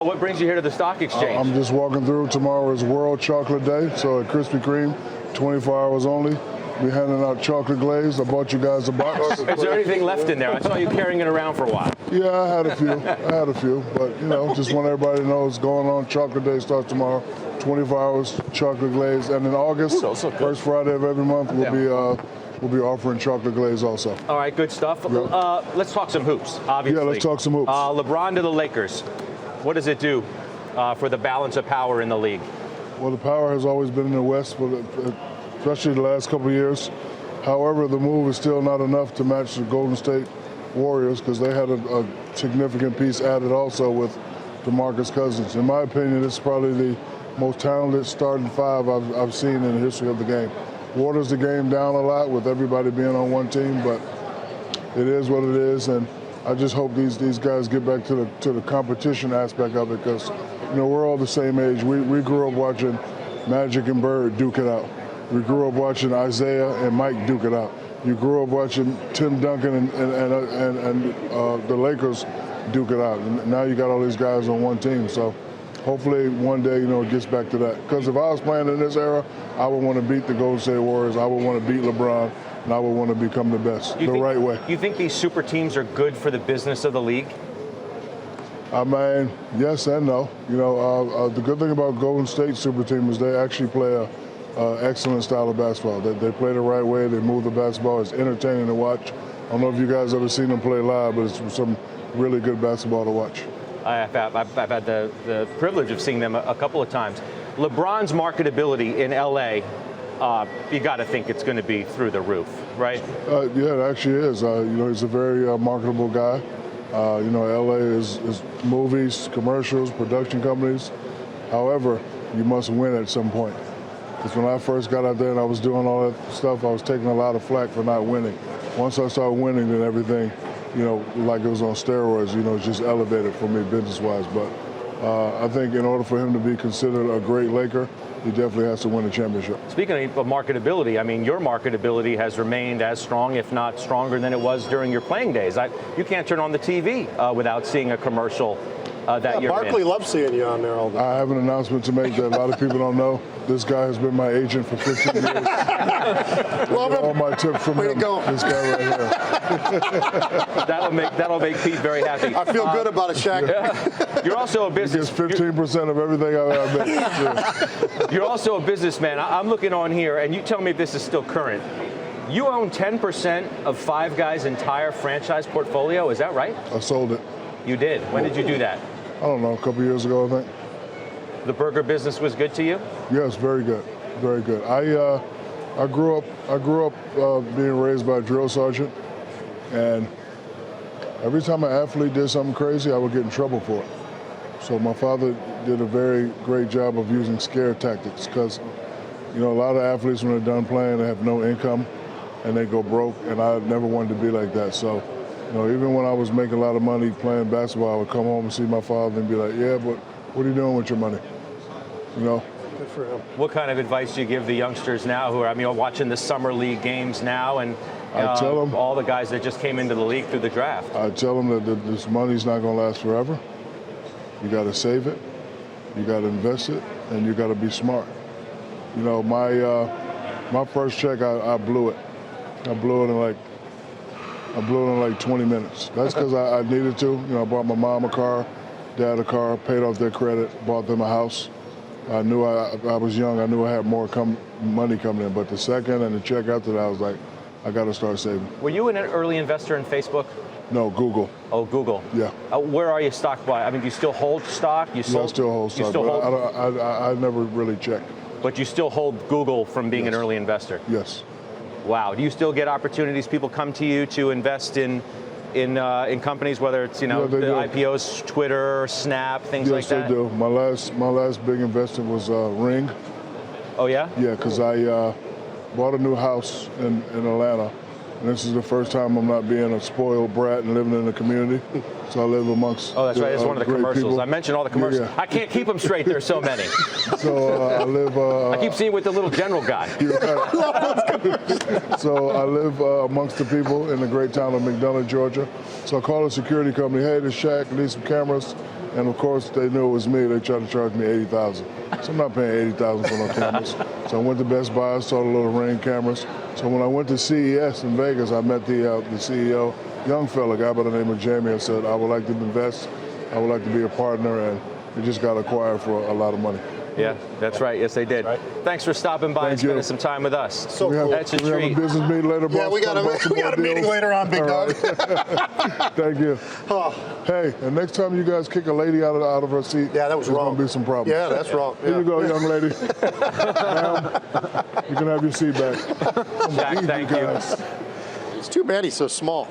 What brings you here to the stock exchange? I'm just walking through. Tomorrow is World Chocolate Day, so at Krispy Kreme, 24 hours only. We're handing out chocolate glaze. I bought you guys a box. Is there anything left in there? I saw you carrying it around for a while. Yeah, I had a few. But, just want everybody to know what's going on. Chocolate Day starts tomorrow, 24 hours, chocolate glaze. And in August, first Friday of every month, we'll be offering chocolate glaze also. All right, good stuff. Yeah. Let's talk some hoops, obviously. Yeah, let's talk some hoops. LeBron to the Lakers. What does it do for the balance of power in the league? Well, the power has always been in the West, especially the last couple of years. However, the move is still not enough to match the Golden State Warriors because they had a significant piece added also with DeMarcus Cousins. In my opinion, it's probably the most talented starting five I've seen in the history of the game. Waters the game down a lot with everybody being on one team, but it is what it is, and I just hope these guys get back to the competition aspect of it because, we're all the same age. We grew up watching Magic and Bird duke it out. We grew up watching Isaiah and Mike duke it out. You grew up watching Tim Duncan and the Lakers duke it out. And now you got all these guys on one team. So hopefully one day, it gets back to that. Because if I was playing in this era, I would want to beat the Golden State Warriors. I would want to beat LeBron. And I would want to become the best, right way. You think these super teams are good for the business of the league? I mean, yes and no. The good thing about Golden State super team is they actually play a excellent style of basketball. They play the right way. They move the basketball. It's entertaining to watch. I don't know if you guys ever seen them play live, but it's some really good basketball to watch. I've had the privilege of seeing them a couple of times. LeBron's marketability in L.A., you got to think it's going to be through the roof, right? Yeah, it actually is. He's a very marketable guy. LA is movies, commercials, production companies. However, you must win at some point. Because when I first got out there and I was doing all that stuff, I was taking a lot of flack for not winning. Once I started winning, then everything, like it was on steroids, it's just elevated for me business-wise. But I think in order for him to be considered a great Laker, he definitely has to win a championship. Speaking of marketability, I mean, your marketability has remained as strong, if not stronger, than it was during your playing days. You can't turn on the TV without seeing a commercial that you're Barkley in. loves seeing you on there all the time. I have an announcement to make that a lot of people don't know. This guy has been my agent for 15 years. Love him. All my tips from Way to him. go. This guy right here. That'll make Pete very happy. I feel good about it, Shaq. Yeah. You're also a business. He gets 15% of everything I make. Yeah. You're also a businessman. I'm looking on here, and you tell me if this is still current. You own 10% of Five Guys' entire franchise portfolio. Is that right? I sold it. You did. When did you do that? I don't know, a couple years ago, I think. The burger business was good to you? Yes, very good, very good. I grew up being raised by a drill sergeant, and every time an athlete did something crazy, I would get in trouble for it. So my father did a very great job of using scare tactics because, a lot of athletes when they're done playing, they have no income and they go broke, and I never wanted to be like that. So, even when I was making a lot of money playing basketball, I would come home and see my father and be like, yeah, but what are you doing with your money? Good for him. What kind of advice do you give the youngsters now who are, watching the summer league games now and I tell them, all the guys that just came into the league through the draft? I tell them that this money's not going to last forever. You got to save it, you got to invest it, and you got to be smart. My first check, I blew it. I blew it in like 20 minutes. That's because I needed to. I bought my mom a car, dad a car, paid off their credit, bought them a house. I knew I was young. I knew I had more money coming in. But the second and the check after that, I was like, I got to start saving. Were you an early investor in Facebook? No, Google. Oh, Google. Yeah. Where are you stock by? Do you still hold stock? Yeah, I still hold stock. I never really checked. But you still hold Google from being an early investor? Yes. Wow. Do you still get opportunities? People come to you to invest in companies, whether it's the IPOs, Twitter, Snap, things like that? Yes, they do. My last big investment was Ring. Oh yeah? Yeah, because I bought a new house in Atlanta. And this is the first time I'm not being a spoiled brat and living in the community. So I live amongst. Oh, that's right. It's one of the commercials. People. I mentioned all the commercials. Yeah. I can't keep them straight. There's so many. So I live. I keep seeing with the little general guy. So I live amongst the people in the great town of McDonough, Georgia. So I call a security company. Hey, this is Shaq. I need some cameras. And of course, they knew it was me. They tried to charge me $80,000. So I'm not paying $80,000 for no cameras. So I went to Best Buy, saw the little Ring cameras. So when I went to CES in Vegas, I met the CEO, young fella, guy by the name of Jamie. I said, I would like to invest. I would like to be a partner, and it just got acquired for a lot of money. Yeah, that's right. Yes, they did. Right. Thanks for stopping by and spending some time with us. So cool. That's a treat. We have a business meeting later. Yeah, we got a meeting later on, big dog. Thank you. Oh. Hey, and next time you guys kick a lady out of her seat, Yeah, that was there's wrong. going to be some problems. Yeah, that's wrong. Here you go, young lady. Ma'am, you can have your seat back. Jack, thank you. It's too bad he's so small.